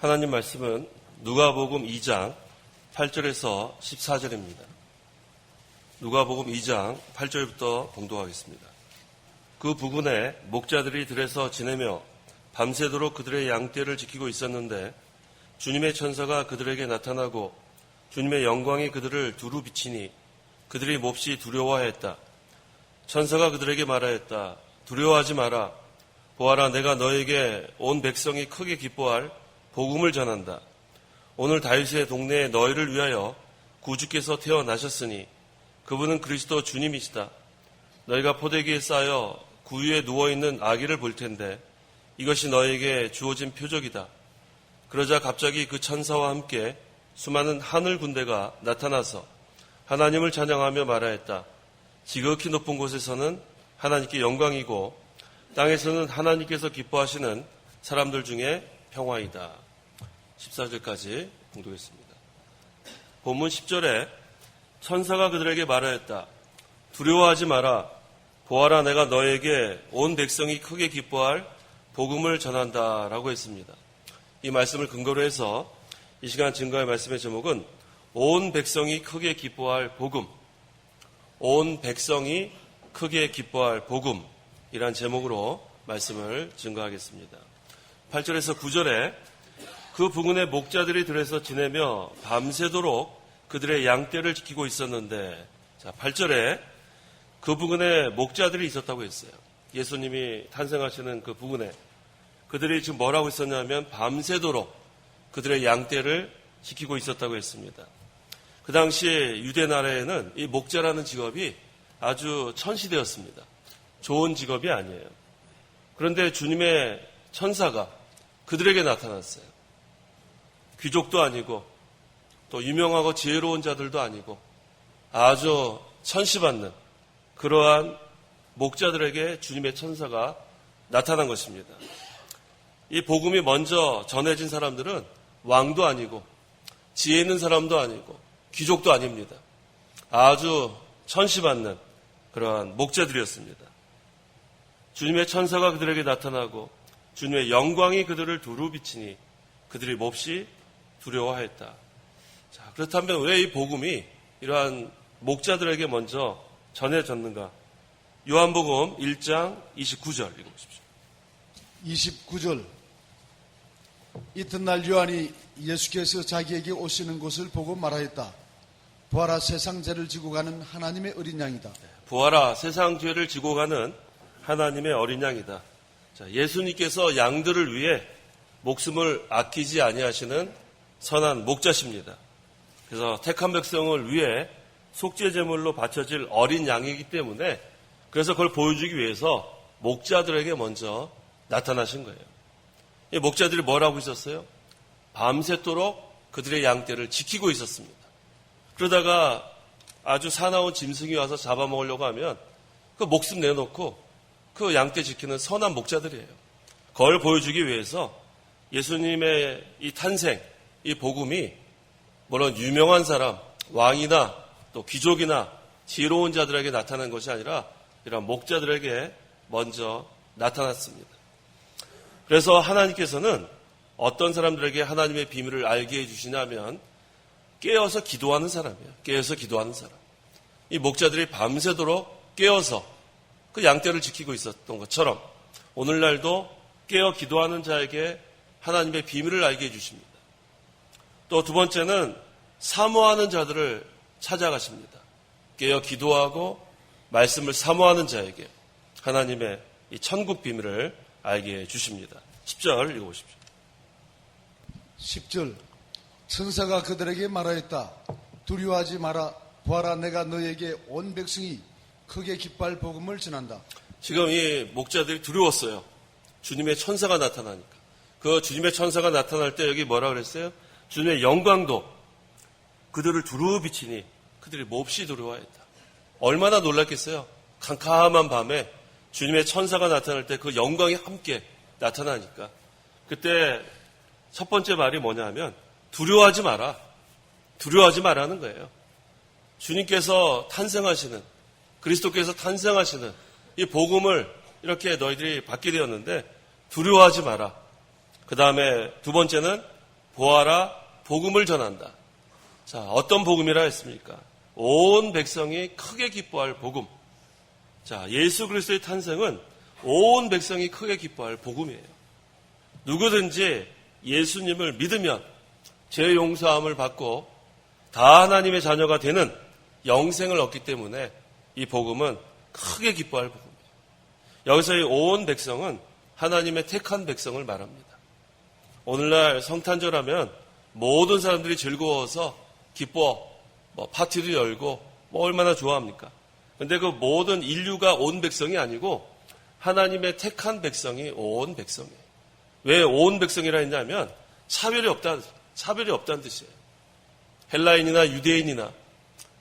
하나님 말씀은 누가복음 2장 8절에서 14절입니다. 누가복음 2장 8절부터 봉독하겠습니다. 그 부근에 목자들이 들에서 지내며 밤새도록 그들의 양떼를 지키고 있었는데 주님의 천사가 그들에게 나타나고 주님의 영광이 그들을 두루 비치니 그들이 몹시 두려워하였다. 천사가 그들에게 말하였다. 두려워하지 마라. 보아라, 내가 너에게 온 백성이 크게 기뻐할 복음을 전한다. 오늘 다윗의 동네에 너희를 위하여 구주께서 태어나셨으니 그분은 그리스도 주님이시다. 너희가 포대기에 쌓여 구유에 누워있는 아기를 볼 텐데 이것이 너희에게 주어진 표적이다. 그러자 갑자기 그 천사와 함께 수많은 하늘 군대가 나타나서 하나님을 찬양하며 말하였다. 지극히 높은 곳에서는 하나님께 영광이고 땅에서는 하나님께서 기뻐하시는 사람들 중에 평화이다. 14절까지 봉독했습니다. 본문 10절에 천사가 그들에게 말하였다. 두려워하지 마라. 보아라, 내가 너에게 온 백성이 크게 기뻐할 복음을 전한다 라고 했습니다. 이 말씀을 근거로 해서 이 시간 증거의 말씀의 제목은 온 백성이 크게 기뻐할 복음, 온 백성이 크게 기뻐할 복음이란 제목으로 말씀을 증거하겠습니다. 8절에서 9절에 그 부근에 목자들이 들에서 지내며 밤새도록 그들의 양떼를 지키고 있었는데, 8절에 그 부근에 목자들이 있었다고 했어요. 예수님이 탄생하시는 그 부근에 그들이 지금 뭐라고 했었냐면 밤새도록 그들의 양떼를 지키고 있었다고 했습니다. 그 당시에 유대 나라에는 이 목자라는 직업이 아주 천시되었습니다. 좋은 직업이 아니에요. 그런데 주님의 천사가 그들에게 나타났어요. 귀족도 아니고 또 유명하고 지혜로운 자들도 아니고 아주 천시받는 그러한 목자들에게 주님의 천사가 나타난 것입니다. 이 복음이 먼저 전해진 사람들은 왕도 아니고 지혜 있는 사람도 아니고 귀족도 아닙니다. 아주 천시받는 그러한 목자들이었습니다. 주님의 천사가 그들에게 나타나고 주님의 영광이 그들을 두루 비치니 그들이 몹시 두려워하였다. 자, 그렇다면 왜 이 복음이 이러한 목자들에게 먼저 전해졌는가? 요한복음 1장 29절 읽어보십시오. 29절. 이튿날 요한이 예수께서 자기에게 오시는 것을 보고 말하였다. 보아라, 세상 죄를 지고 가는 하나님의 어린 양이다. 보아라, 세상 죄를 지고 가는 하나님의 어린 양이다. 자, 예수님께서 양들을 위해 목숨을 아끼지 아니하시는 선한 목자십니다. 그래서 택한 백성을 위해 속죄제물로 바쳐질 어린 양이기 때문에 그래서 그걸 보여주기 위해서 목자들에게 먼저 나타나신 거예요. 이 목자들이 뭘 하고 있었어요? 밤새도록 그들의 양떼를 지키고 있었습니다. 그러다가 아주 사나운 짐승이 와서 잡아먹으려고 하면 그 목숨 내놓고 그 양떼 지키는 선한 목자들이에요. 그걸 보여주기 위해서 예수님의 이 탄생, 이 복음이 물론 유명한 사람, 왕이나 또 귀족이나 지혜로운 자들에게 나타난 것이 아니라 이런 목자들에게 먼저 나타났습니다. 그래서 하나님께서는 어떤 사람들에게 하나님의 비밀을 알게 해주시냐면 깨어서 기도하는 사람이에요. 깨어서 기도하는 사람. 이 목자들이 밤새도록 깨어서 그 양떼를 지키고 있었던 것처럼 오늘날도 깨어 기도하는 자에게 하나님의 비밀을 알게 해주십니다. 또 두 번째는 사모하는 자들을 찾아가십니다. 깨어 기도하고 말씀을 사모하는 자에게 하나님의 이 천국 비밀을 알게 해주십니다. 10절 읽어보십시오. 10절. 천사가 그들에게 말하였다. 두려워하지 마라. 보아라, 내가 너에게 온 백성이 크게 기뻐할 복음을 전한다. 지금 이 목자들이 두려웠어요. 주님의 천사가 나타나니까. 그 주님의 천사가 나타날 때 여기 뭐라 그랬어요? 주님의 영광도 그들을 두루 비치니 그들이 몹시 두려워했다. 얼마나 놀랐겠어요? 캄캄한 밤에 주님의 천사가 나타날 때 그 영광이 함께 나타나니까. 그때 첫 번째 말이 뭐냐 하면 두려워하지 마라. 두려워하지 말라는 거예요. 주님께서 탄생하시는, 그리스도께서 탄생하시는 이 복음을 이렇게 너희들이 받게 되었는데 두려워하지 마라. 그 다음에 두 번째는 보아라, 복음을 전한다. 자, 어떤 복음이라 했습니까? 온 백성이 크게 기뻐할 복음. 자, 예수 그리스도의 탄생은 온 백성이 크게 기뻐할 복음이에요. 누구든지 예수님을 믿으면 죄 용서함을 받고 다 하나님의 자녀가 되는 영생을 얻기 때문에 이 복음은 크게 기뻐할 복음이에요. 여기서의 온 백성은 하나님의 택한 백성을 말합니다. 오늘날 성탄절하면 모든 사람들이 즐거워서 기뻐, 파티도 열고 얼마나 좋아합니까? 근데 그 모든 인류가 온 백성이 아니고 하나님의 택한 백성이 온 백성이에요. 왜 온 백성이라 했냐면 차별이 없다는 뜻이에요. 헬라인이나 유대인이나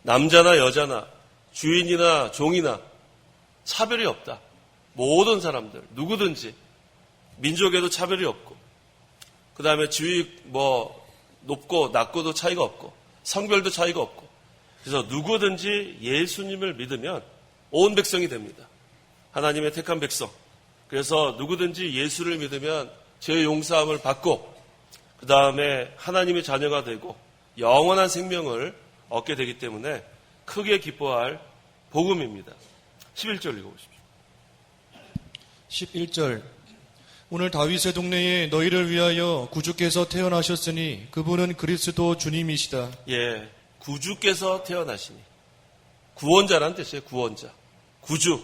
남자나 여자나 주인이나 종이나 차별이 없다. 모든 사람들 누구든지 민족에도 차별이 없고 그 다음에 지위 높고 낮고도 차이가 없고 성별도 차이가 없고 그래서 누구든지 예수님을 믿으면 온 백성이 됩니다. 하나님의 택한 백성. 그래서 누구든지 예수를 믿으면 죄 용서함을 받고 그 다음에 하나님의 자녀가 되고 영원한 생명을 얻게 되기 때문에 크게 기뻐할 복음입니다. 11절 읽어보십시오. 11절 오늘 다윗의 동네에 너희를 위하여 구주께서 태어나셨으니 그분은 그리스도 주님이시다. 예, 구주께서 태어나시니 구원자란 뜻이에요. 구원자. 구주.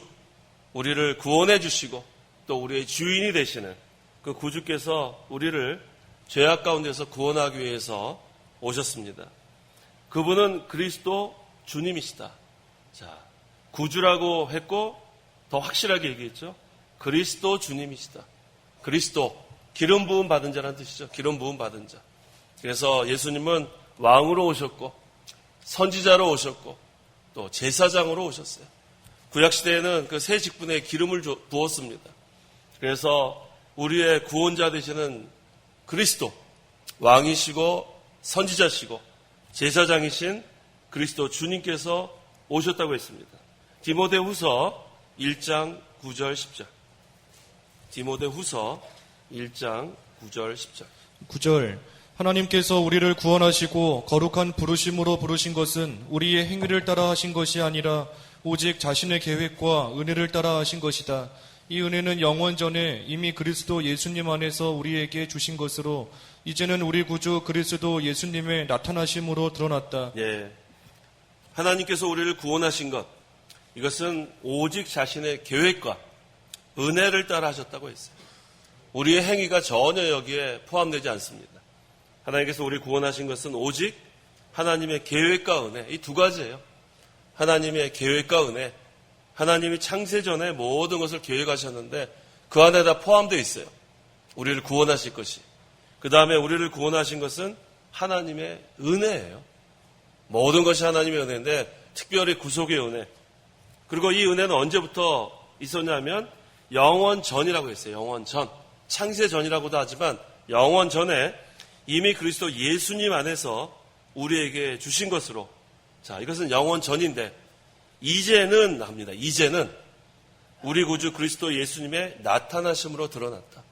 우리를 구원해 주시고 또 우리의 주인이 되시는 그 구주께서 우리를 죄악 가운데서 구원하기 위해서 오셨습니다. 그분은 그리스도 주님이시다. 자, 구주라고 했고 더 확실하게 얘기했죠. 그리스도 주님이시다. 그리스도, 기름 부음 받은 자라는 뜻이죠. 기름 부음 받은 자. 그래서 예수님은 왕으로 오셨고 선지자로 오셨고 또 제사장으로 오셨어요. 구약시대에는 그 새 직분에 기름을 부었습니다. 그래서 우리의 구원자 되시는 그리스도, 왕이시고 선지자시고 제사장이신 그리스도 주님께서 오셨다고 했습니다. 디모데후서 1장 9절 10절. 디모데후서 1장 9절 10절. 9절 하나님께서 우리를 구원하시고 거룩한 부르심으로 부르신 것은 우리의 행위를 따라 하신 것이 아니라 오직 자신의 계획과 은혜를 따라 하신 것이다. 이 은혜는 영원 전에 이미 그리스도 예수님 안에서 우리에게 주신 것으로 이제는 우리 구주 그리스도 예수님의 나타나심으로 드러났다. 예. 하나님께서 우리를 구원하신 것, 이것은 오직 자신의 계획과 은혜를 따라 하셨다고 했어요. 우리의 행위가 전혀 여기에 포함되지 않습니다. 하나님께서 우리 구원하신 것은 오직 하나님의 계획과 은혜, 이 두 가지예요. 하나님의 계획과 은혜, 하나님이 창세 전에 모든 것을 계획하셨는데 그 안에 다 포함되어 있어요. 우리를 구원하실 것이. 그 다음에 우리를 구원하신 것은 하나님의 은혜예요. 모든 것이 하나님의 은혜인데 특별히 구속의 은혜. 그리고 이 은혜는 언제부터 있었냐면 영원 전이라고 했어요. 영원 전. 창세 전이라고도 하지만 영원 전에 이미 그리스도 예수님 안에서 우리에게 주신 것으로. 자, 이것은 영원 전인데 이제는 합니다. 이제는 우리 구주 그리스도 예수님의 나타나심으로 드러났다.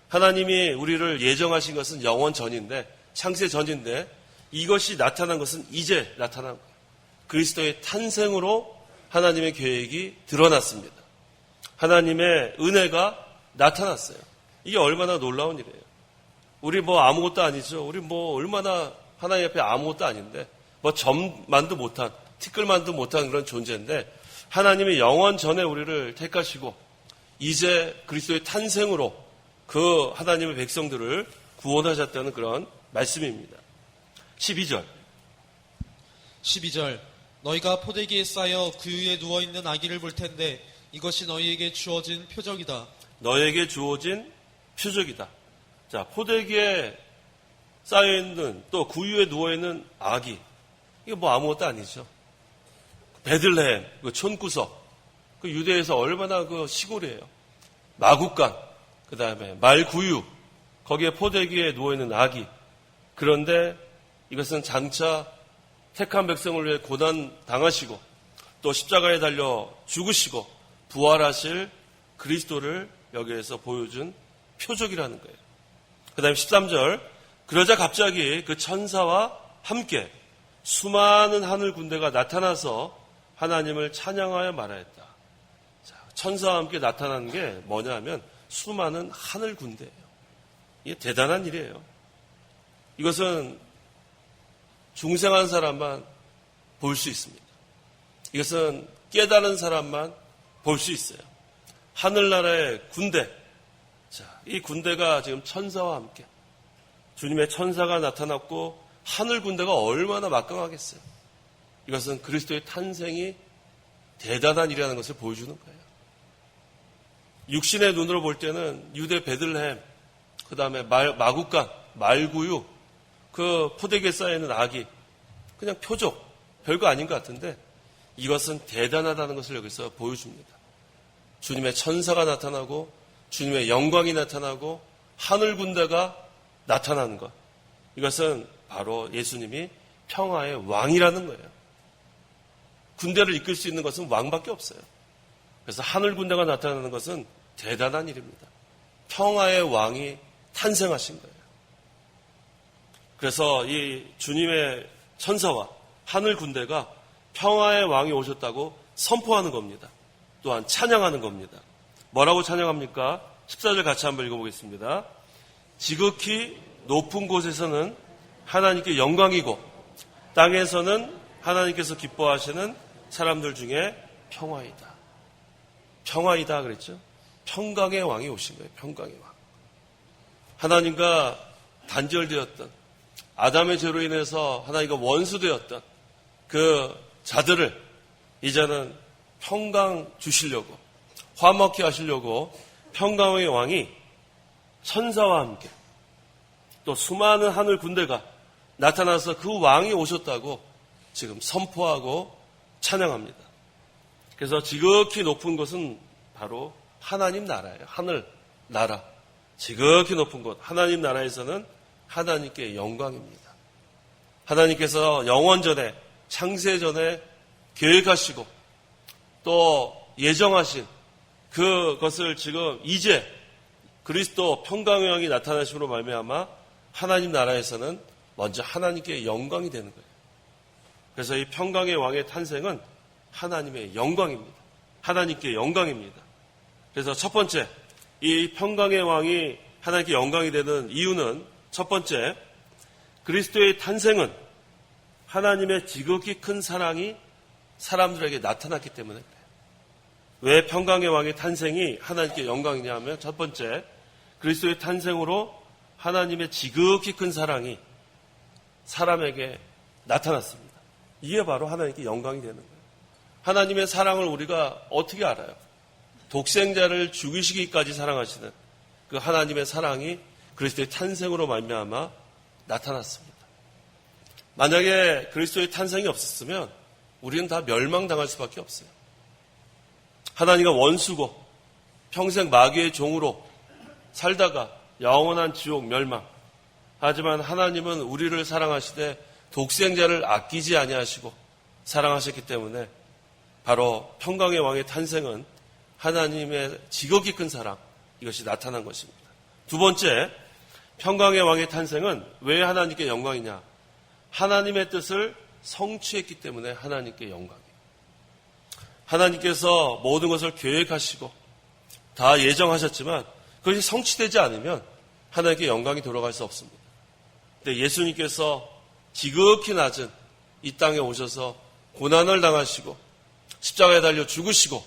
하나님이 우리를 예정하신 것은 영원 전인데 창세 전인데 이것이 나타난 것은 이제 나타난 거예요. 그리스도의 탄생으로 하나님의 계획이 드러났습니다. 하나님의 은혜가 나타났어요. 이게 얼마나 놀라운 일이에요. 우리 아무것도 아니죠. 우리 얼마나 하나님 앞에 아무것도 아닌데 점만도 못한 티끌만도 못한 그런 존재인데 하나님이 영원 전에 우리를 택하시고 이제 그리스도의 탄생으로 그 하나님의 백성들을 구원하셨다는 그런 말씀입니다. 12절. 12절 너희가 포대기에 쌓여 구유에 누워있는 아기를 볼 텐데 이것이 너희에게 주어진 표적이다. 너에게 주어진 표적이다. 자, 포대기에 쌓여있는 또 구유에 누워있는 아기. 이게 아무것도 아니죠. 베들레헴, 그 촌구석. 그 유대에서 얼마나 그 시골이에요. 마국간, 그 다음에 말구유. 거기에 포대기에 누워있는 아기. 그런데 이것은 장차 택한 백성을 위해 고난 당하시고 또 십자가에 달려 죽으시고 부활하실 그리스도를 여기에서 보여준 표적이라는 거예요. 그 다음에 13절 그러자 갑자기 그 천사와 함께 수많은 하늘 군대가 나타나서 하나님을 찬양하여 말하였다. 자, 천사와 함께 나타난 게 뭐냐 하면 수많은 하늘 군대예요. 이게 대단한 일이에요. 이것은 중생한 사람만 볼 수 있습니다. 이것은 깨달은 사람만 볼 수 있어요. 하늘나라의 군대. 자, 이 군대가 지금 천사와 함께 주님의 천사가 나타났고 하늘 군대가 얼마나 막강하겠어요. 이것은 그리스도의 탄생이 대단한 일이라는 것을 보여주는 거예요. 육신의 눈으로 볼 때는 유대 베들레헴, 그 다음에 마국간, 말구유, 그 포대기에 쌓여있는 아기, 그냥 표적, 별거 아닌 것 같은데 이것은 대단하다는 것을 여기서 보여줍니다. 주님의 천사가 나타나고 주님의 영광이 나타나고 하늘 군대가 나타나는 것. 이것은 바로 예수님이 평화의 왕이라는 거예요. 군대를 이끌 수 있는 것은 왕밖에 없어요. 그래서 하늘 군대가 나타나는 것은 대단한 일입니다. 평화의 왕이 탄생하신 거예요. 그래서 이 주님의 천사와 하늘 군대가 평화의 왕이 오셨다고 선포하는 겁니다. 또한 찬양하는 겁니다. 뭐라고 찬양합니까? 14절 같이 한번 읽어보겠습니다. 지극히 높은 곳에서는 하나님께 영광이고 땅에서는 하나님께서 기뻐하시는 사람들 중에 평화이다. 평화이다 그랬죠? 평강의 왕이 오신 거예요. 평강의 왕. 하나님과 단절되었던 아담의 죄로 인해서 하나님과 원수되었던 그 자들을 이제는 평강 주시려고 화목케 하시려고 평강의 왕이 천사와 함께 또 수많은 하늘 군대가 나타나서 그 왕이 오셨다고 지금 선포하고 찬양합니다. 그래서 지극히 높은 곳은 바로 하나님 나라예요. 하늘 나라. 지극히 높은 곳. 하나님 나라에서는 하나님께 영광입니다. 하나님께서 영원전에 창세전에 계획하시고 또 예정하신 그것을 지금 이제 그리스도 평강의 왕이 나타나심으로 말미암아 하나님 나라에서는 먼저 하나님께 영광이 되는 거예요. 그래서 이 평강의 왕의 탄생은 하나님의 영광입니다. 하나님께 영광입니다. 그래서 첫 번째, 이 평강의 왕이 하나님께 영광이 되는 이유는 첫 번째, 그리스도의 탄생은 하나님의 지극히 큰 사랑이 사람들에게 나타났기 때문에 그래요. 왜 평강의 왕의 탄생이 하나님께 영광이냐 하면 첫 번째, 그리스도의 탄생으로 하나님의 지극히 큰 사랑이 사람에게 나타났습니다. 이게 바로 하나님께 영광이 되는 거예요. 하나님의 사랑을 우리가 어떻게 알아요? 독생자를 죽이시기까지 사랑하시는 그 하나님의 사랑이 그리스도의 탄생으로 말미암아 나타났습니다. 만약에 그리스도의 탄생이 없었으면 우리는 다 멸망당할 수밖에 없어요. 하나님과 원수고 평생 마귀의 종으로 살다가 영원한 지옥 멸망. 하지만 하나님은 우리를 사랑하시되 독생자를 아끼지 아니하시고 사랑하셨기 때문에 바로 평강의 왕의 탄생은 하나님의 지극히 큰 사랑, 이것이 나타난 것입니다. 두 번째, 평강의 왕의 탄생은 왜 하나님께 영광이냐? 하나님의 뜻을 성취했기 때문에 하나님께 영광이에요. 하나님께서 모든 것을 계획하시고 다 예정하셨지만 그것이 성취되지 않으면 하나님께 영광이 돌아갈 수 없습니다. 근데 예수님께서 지극히 낮은 이 땅에 오셔서 고난을 당하시고 십자가에 달려 죽으시고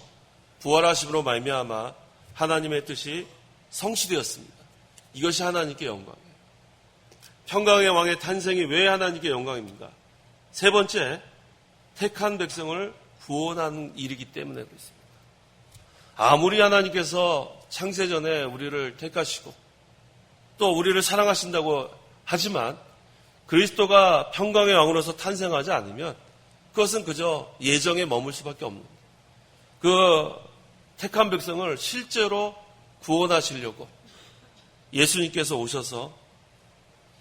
부활하심으로 말미암아 하나님의 뜻이 성취되었습니다. 이것이 하나님께 영광이에요. 평강의 왕의 탄생이 왜 하나님께 영광입니까? 세 번째, 택한 백성을 구원하는 일이기 때문에 그렇습니다. 아무리 하나님께서 창세전에 우리를 택하시고 또 우리를 사랑하신다고 하지만 그리스도가 평강의 왕으로서 탄생하지 않으면 그것은 그저 예정에 머물 수밖에 없는 거예요. 그 택한 백성을 실제로 구원하시려고 예수님께서 오셔서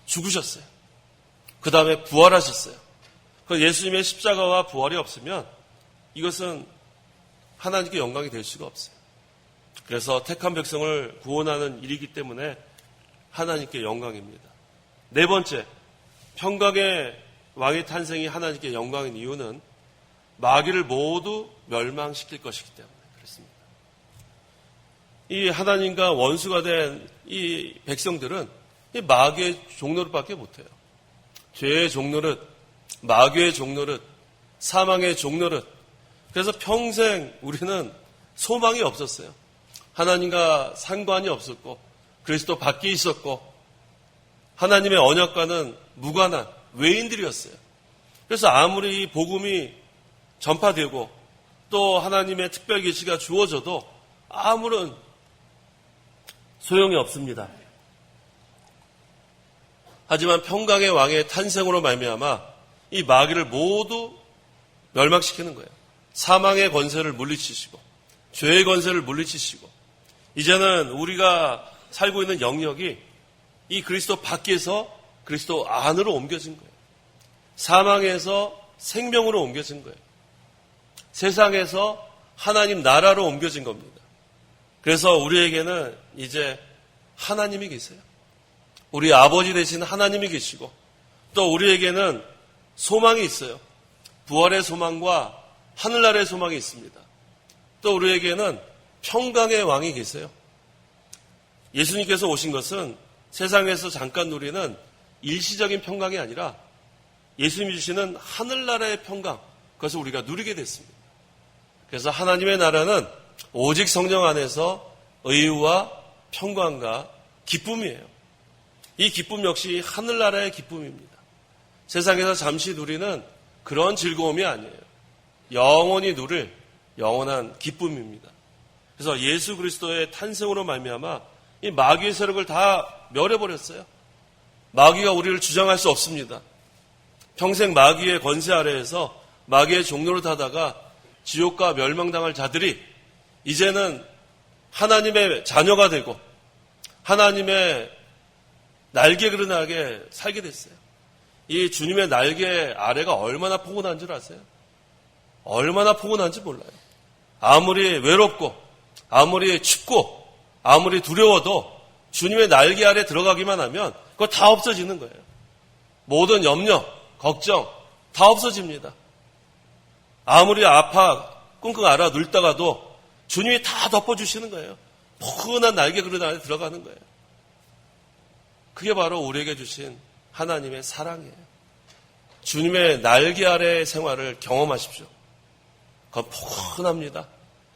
죽으셨어요. 그 다음에 부활하셨어요. 그 예수님의 십자가와 부활이 없으면 이것은 하나님께 영광이 될 수가 없어요. 그래서 택한 백성을 구원하는 일이기 때문에 하나님께 영광입니다. 네 번째, 평강의 왕의 탄생이 하나님께 영광인 이유는 마귀를 모두 멸망시킬 것이기 때문에 그렇습니다. 이 하나님과 원수가 된 이 백성들은 이 마귀의 종노릇밖에 못해요. 죄의 종노릇, 마귀의 종노릇, 사망의 종노릇. 그래서 평생 우리는 소망이 없었어요. 하나님과 상관이 없었고 그리스도 밖에 있었고 하나님의 언약과는 무관한 외인들이었어요. 그래서 아무리 이 복음이 전파되고 또 하나님의 특별 계시가 주어져도 아무런 소용이 없습니다. 하지만 평강의 왕의 탄생으로 말미암아 이 마귀를 모두 멸망시키는 거예요. 사망의 권세를 물리치시고 죄의 권세를 물리치시고 이제는 우리가 살고 있는 영역이 이 그리스도 밖에서 그리스도 안으로 옮겨진 거예요. 사망에서 생명으로 옮겨진 거예요. 세상에서 하나님 나라로 옮겨진 겁니다. 그래서 우리에게는 이제 하나님이 계세요. 우리 아버지 되신 하나님이 계시고 또 우리에게는 소망이 있어요. 부활의 소망과 하늘나라의 소망이 있습니다. 또 우리에게는 평강의 왕이 계세요. 예수님께서 오신 것은 세상에서 잠깐 누리는 일시적인 평강이 아니라 예수님이 주시는 하늘나라의 평강, 그것을 우리가 누리게 됐습니다. 그래서 하나님의 나라는 오직 성령 안에서 의와 평강과 기쁨이에요. 이 기쁨 역시 하늘나라의 기쁨입니다. 세상에서 잠시 누리는 그런 즐거움이 아니에요. 영원히 누릴 영원한 기쁨입니다. 그래서 예수 그리스도의 탄생으로 말미암아 이 마귀의 세력을 다 멸해버렸어요. 마귀가 우리를 주장할 수 없습니다. 평생 마귀의 권세 아래에서 마귀의 종로를 타다가 지옥과 멸망당할 자들이 이제는 하나님의 자녀가 되고 하나님의 날개 그릇 아래 살게 됐어요. 이 주님의 날개 아래가 얼마나 포근한 줄 아세요? 얼마나 포근한지 몰라요. 아무리 외롭고 아무리 춥고 아무리 두려워도 주님의 날개 아래 들어가기만 하면 그거 다 없어지는 거예요. 모든 염려, 걱정 다 없어집니다. 아무리 아파 끙끙 앓아 늙다가도 주님이 다 덮어주시는 거예요. 포근한 날개 그릇 안에 들어가는 거예요. 그게 바로 우리에게 주신 하나님의 사랑이에요. 주님의 날개 아래의 생활을 경험하십시오. 그건 포근합니다.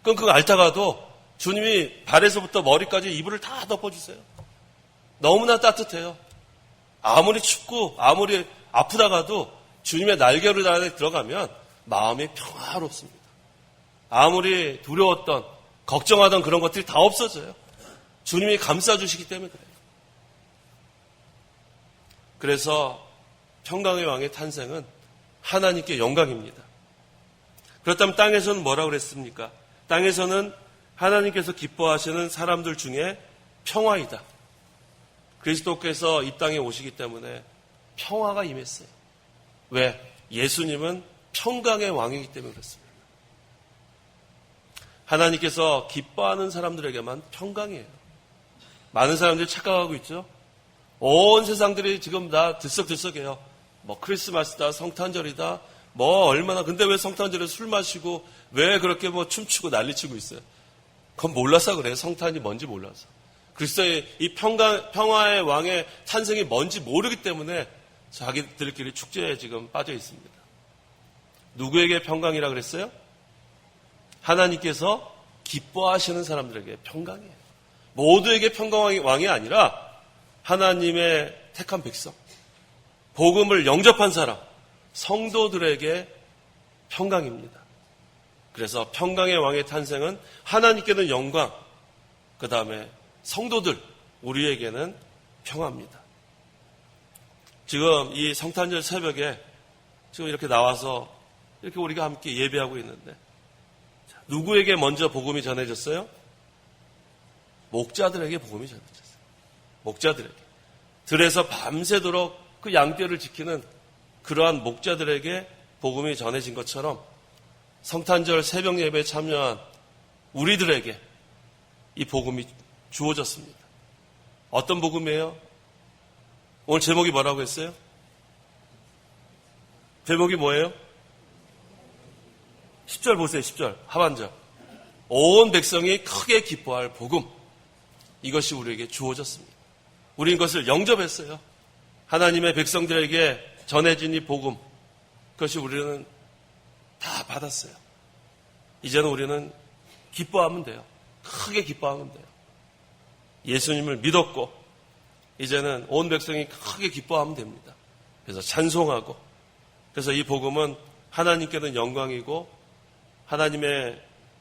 끙끙 앓다가도 주님이 발에서부터 머리까지 이불을 다 덮어주세요. 너무나 따뜻해요. 아무리 춥고 아무리 아프다가도 주님의 날개를 안에 들어가면 마음이 평화롭습니다. 아무리 두려웠던 걱정하던 그런 것들이 다 없어져요. 주님이 감싸주시기 때문에 그래요. 그래서 평강의 왕의 탄생은 하나님께 영광입니다. 그렇다면 땅에서는 뭐라고 그랬습니까? 땅에서는 하나님께서 기뻐하시는 사람들 중에 평화이다. 그리스도께서 이 땅에 오시기 때문에 평화가 임했어요. 왜? 예수님은 평강의 왕이기 때문에 그렇습니다. 하나님께서 기뻐하는 사람들에게만 평강이에요. 많은 사람들이 착각하고 있죠. 온 세상들이 지금 다 들썩들썩해요. 뭐 크리스마스다, 성탄절이다, 뭐 얼마나. 근데 왜 성탄절에 술 마시고 왜 그렇게 뭐 춤추고 난리치고 있어요? 그건 몰라서 그래요. 성탄이 뭔지 몰라서. 그리스도의 이 평화의 왕의 탄생이 뭔지 모르기 때문에 자기들끼리 축제에 지금 빠져 있습니다. 누구에게 평강이라 그랬어요? 하나님께서 기뻐하시는 사람들에게 평강이에요. 모두에게 평강의 왕이 아니라 하나님의 택한 백성, 복음을 영접한 사람, 성도들에게 평강입니다. 그래서 평강의 왕의 탄생은 하나님께는 영광, 그 다음에 성도들, 우리에게는 평화입니다. 지금 이 성탄절 새벽에 지금 이렇게 나와서 이렇게 우리가 함께 예배하고 있는데 누구에게 먼저 복음이 전해졌어요? 목자들에게 복음이 전해졌어요. 목자들에게. 들에서 밤새도록 그 양떼를 지키는 그러한 목자들에게 복음이 전해진 것처럼 성탄절 새벽 예배에 참여한 우리들에게 이 복음이 주어졌습니다. 어떤 복음이에요? 오늘 제목이 뭐라고 했어요? 제목이 뭐예요? 10절 보세요. 10절 하반절. 온 백성이 크게 기뻐할 복음. 이것이 우리에게 주어졌습니다. 우리는 그것을 영접했어요. 하나님의 백성들에게 전해진 이 복음. 그것이 우리는 다 받았어요. 이제는 우리는 기뻐하면 돼요. 크게 기뻐하면 돼요. 예수님을 믿었고 이제는 온 백성이 크게 기뻐하면 됩니다. 그래서 찬송하고 그래서 이 복음은 하나님께는 영광이고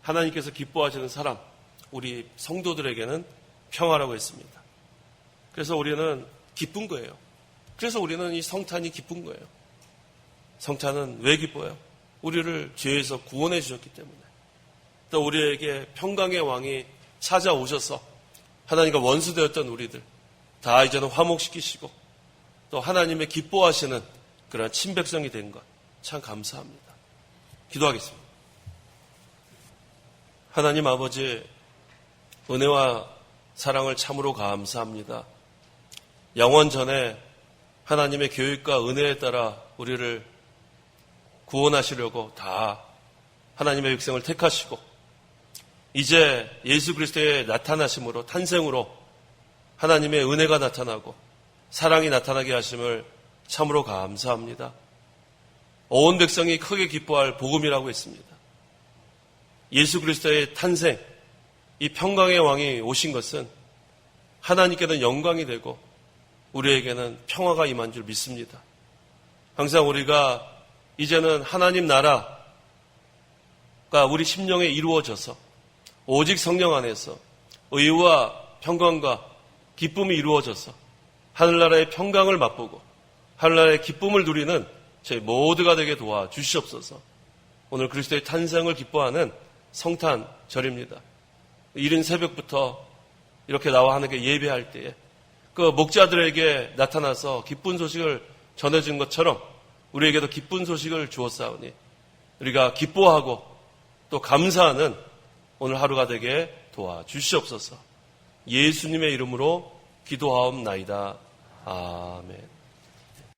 하나님께서 기뻐하시는 사람 우리 성도들에게는 평화라고 했습니다. 그래서 우리는 기쁜 거예요. 그래서 우리는 이 성탄이 기쁜 거예요. 성탄은 왜 기뻐요? 우리를 죄에서 구원해 주셨기 때문에 또 우리에게 평강의 왕이 찾아오셔서 하나님과 원수되었던 우리들 다 이제는 화목시키시고 또 하나님의 기뻐하시는 그런 친백성이 된 것 참 감사합니다. 기도하겠습니다. 하나님 아버지 은혜와 사랑을 참으로 감사합니다. 영원 전에 하나님의 교육과 은혜에 따라 우리를 구원하시려고 다 하나님의 백성을 택하시고 이제 예수 그리스도의 나타나심으로 탄생으로 하나님의 은혜가 나타나고 사랑이 나타나게 하심을 참으로 감사합니다. 온 백성이 크게 기뻐할 복음이라고 했습니다. 예수 그리스도의 탄생, 이 평강의 왕이 오신 것은 하나님께는 영광이 되고 우리에게는 평화가 임한 줄 믿습니다. 항상 우리가 이제는 하나님 나라가 우리 심령에 이루어져서 오직 성령 안에서 의와 평강과 기쁨이 이루어져서 하늘나라의 평강을 맛보고 하늘나라의 기쁨을 누리는 저희 모두가 되게 도와주시옵소서. 오늘 그리스도의 탄생을 기뻐하는 성탄절입니다. 이른 새벽부터 이렇게 나와 하나님께 예배할 때에 그 목자들에게 나타나서 기쁜 소식을 전해준 것처럼 우리에게도 기쁜 소식을 주었사오니 우리가 기뻐하고 또 감사하는 오늘 하루가 되게 도와주시옵소서. 예수님의 이름으로 기도하옵나이다. 아멘.